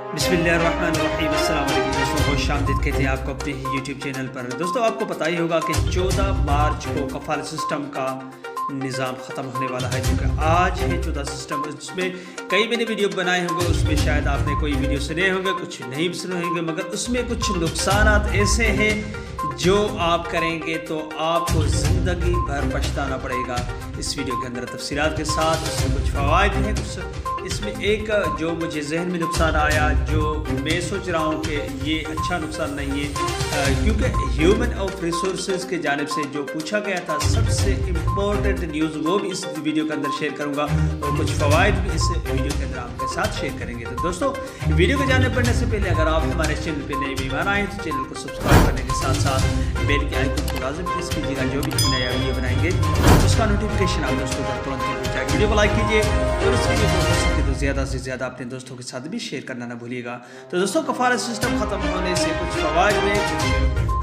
बिस्मिल्लाहिर्रहमानिर्रहीम। अस्सलाम वालेकुम दोस्तों, खुश आमदीद कहते हैं आपको अपने ही यूट्यूब चैनल पर। दोस्तों आपको पता ही होगा कि 14 मार्च को कफाल सिस्टम का निज़ाम ख़त्म होने वाला है, जो कि आज है 14 सिस्टम। उसमें कई मैंने वीडियो बनाए होंगे, उसमें शायद आपने कोई वीडियो सुने होंगे, कुछ नहीं सुने होंगे, मगर उसमें कुछ नुकसानात ऐसे हैं जो आप करेंगे तो आपको ज़िंदगी भर पछताना पड़ेगा। इस वीडियो के अंदर तफसीलात के साथ उसमें कुछ फ़वाइद हैं, कुछ इसमें एक जो मुझे जहन में नुकसान आया, जो मैं सोच रहा हूँ कि ये अच्छा नुकसान नहीं है, क्योंकि ह्यूमन ऑफ रिसोर्सेज के जानिब से जो पूछा गया था सबसे इम्पोर्टेंट न्यूज़, वो भी इस वीडियो के अंदर शेयर करूँगा और कुछ फ़वाइद भी इस वीडियो के अंदर आपके साथ शेयर करेंगे। तो दोस्तों वीडियो को जानने पड़ने से पहले अगर आप हमारे चैनल पर नए मेहमान आए तो चैनल को सब्सक्राइब करने के साथ साथ बेल के आइकन को लाज़िम प्रेस कीजिएगा। जो भी नया वीडियो बनाएंगे उसका नोटिफिकेशन आप दोस्तों तक तुरंत पहुँचाएगा। वीडियो को लाइक कीजिए और इस वीडियो को हो सके तो ज़्यादा से ज़्यादा अपने दोस्तों के साथ भी शेयर करना ना भूलिएगा। तो दोस्तों कफालत सिस्टम ख़त्म होने से कुछ फ़वाइद में कुछ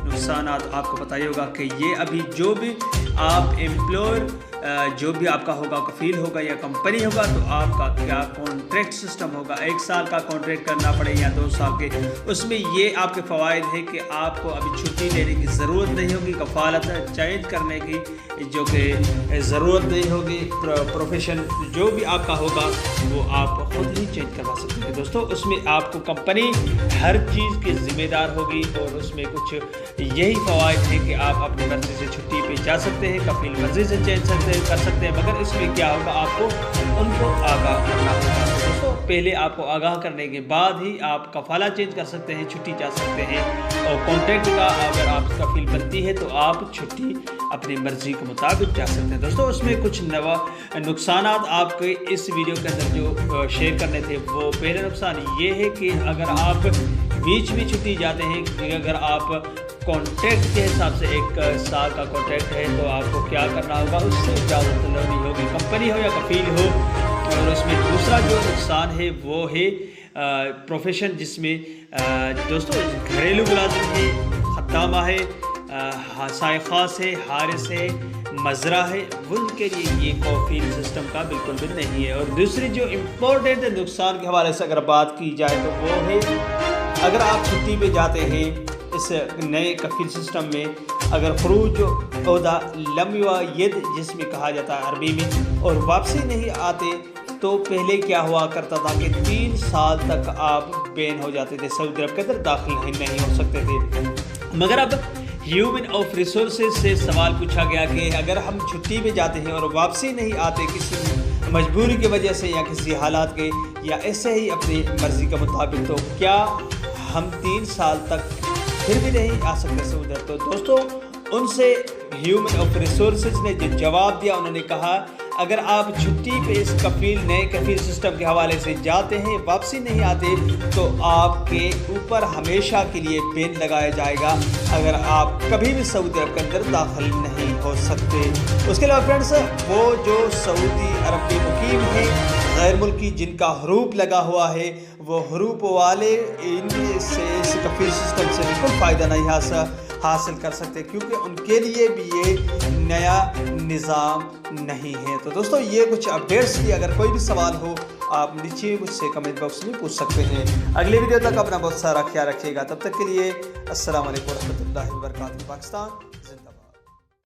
नुकसान आपको पता ही होगा कि ये अभी जो भी आप एम्प्लॉयर जो भी आपका होगा, कफील होगा या कंपनी होगा, तो आपका क्या कॉन्ट्रैक्ट सिस्टम होगा, 1 साल का कॉन्ट्रैक्ट करना पड़े या 2 साल के, उसमें ये आपके फ़वाइद है कि आपको अभी छुट्टी लेने की ज़रूरत नहीं होगी, कफालत चेंज करने की जो कि ज़रूरत नहीं होगी। प्रोफेशन जो भी आपका होगा वो आप खुद ही चेंज करवा सकते हैं दोस्तों। उसमें आपको कंपनी हर चीज़ की ज़िम्मेदार होगी और उसमें कुछ यही फ़वाइद है कि आप अपनी मर्ज़ी से छुट्टी पे जा सकते हैं, कफील मर्ज़ी से चेंज कर सकते हैं, मगर इसमें क्या होगा, आपको उनको आगाह करना होगा। दोस्तों पहले आपको आगाह करने के बाद ही आप कफाला चेंज कर सकते हैं, छुट्टी जा सकते हैं। और कॉन्ट्रैक्ट का अगर आप कफील बनती है तो आप छुट्टी अपनी मर्ज़ी के मुताबिक जा सकते हैं। दोस्तों उसमें कुछ नुकसान आपके इस वीडियो के अंदर जो शेयर करने थे, वो पहले नुकसान ये है कि अगर आप बीच में छुट्टी जाते हैं, अगर आप कॉन्ट्रैक्ट के हिसाब से 1 साल का कॉन्ट्रैक्ट है तो आपको क्या करना होगा, उससे इजाज़त लेनी होगी, कंपनी हो या कफील हो। और उसमें दूसरा जो नुकसान है वो है प्रोफेशन, जिसमें दोस्तों घरेलू मुलाजिम है, खत्तामा है, साय ख़ास है, हारिस है, मजरा है, उनके लिए ये कफील सिस्टम का बिल्कुल भी नहीं है। और दूसरी जो इम्पोर्टेंट नुकसान के हवाले से अगर बात की जाए तो वो है, अगर आप छुट्टी पे जाते हैं इस नए कफील सिस्टम में, अगर खरूज ओदा लम्वा यद जिसमें कहा जाता है अरबी में, और वापसी नहीं आते तो पहले क्या हुआ करता था कि 3 साल तक आप बैन हो जाते थे, सऊदी अरब के अंदर दाखिल नहीं हो सकते थे। मगर अब ह्यूमन ऑफ रिसोर्सेज से सवाल पूछा गया कि अगर हम छुट्टी पे जाते हैं और वापसी नहीं आते किसी मजबूरी की वजह से या किसी हालात के या ऐसे ही अपनी मर्ज़ी के मुताबिक, तो क्या हम 3 साल तक फिर भी नहीं आ सकते सऊदी अरब? तो दोस्तों उनसे ह्यूमन ऑफ रिसोर्सेज ने जो जवाब दिया, उन्होंने कहा अगर आप छुट्टी पे इस नए कफील सिस्टम के हवाले से जाते हैं, वापसी नहीं आते, तो आपके ऊपर हमेशा के लिए बैन लगाया जाएगा, अगर आप कभी भी सऊदी अरब के अंदर दाखिल नहीं हो सकते। उसके अलावा फ्रेंड्स, वो जो सऊदी अरब के मुकीम हैं गैर मुल्की जिनका हरूप लगा हुआ है, वो हरूप वाले इनसे इस कफील सिस्टम से बिल्कुल फ़ायदा नहीं हासिल कर सकते, क्योंकि उनके लिए भी ये नया निज़ाम नहीं है। तो दोस्तों ये कुछ अपडेट्स की, अगर कोई भी सवाल हो आप नीचे मुझसे कमेंट बॉक्स में पूछ सकते हैं। अगले वीडियो तक अपना बहुत सारा ख्याल रखिएगा। तब तक के लिए अस्सलाम वालेकुम रहमतुल्लाहि व बरकातहू। पाकिस्तान।